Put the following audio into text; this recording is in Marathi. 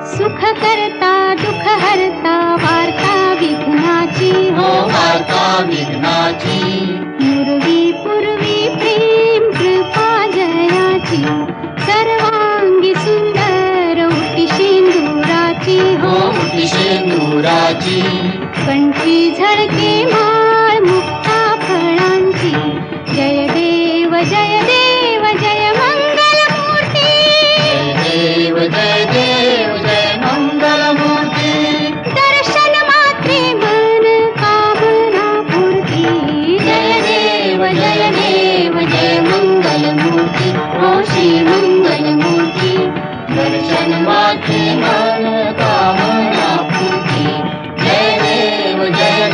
सुख करता दुःख हरता वार्ता विघ्नाची हो वार्ता विघ्नाची पूर्वी पूर्वी प्रेम कृपा जयाची सर्वांगी सुंदर उटी शेंदुराची हो उटी शेंदुराची कंठी झळके माळ मुक्ता फळांची जय देव जय देव जय मंगल मूर्ती जय देव जय मंगल मूर्ती दर्शन मात्रे मन कामना पूर्ती जय देव जय मंगल मूर्ती हो श्री मंगल मूर्ती दर्शन मात्रे मन कामना पूर्ती जय देव जय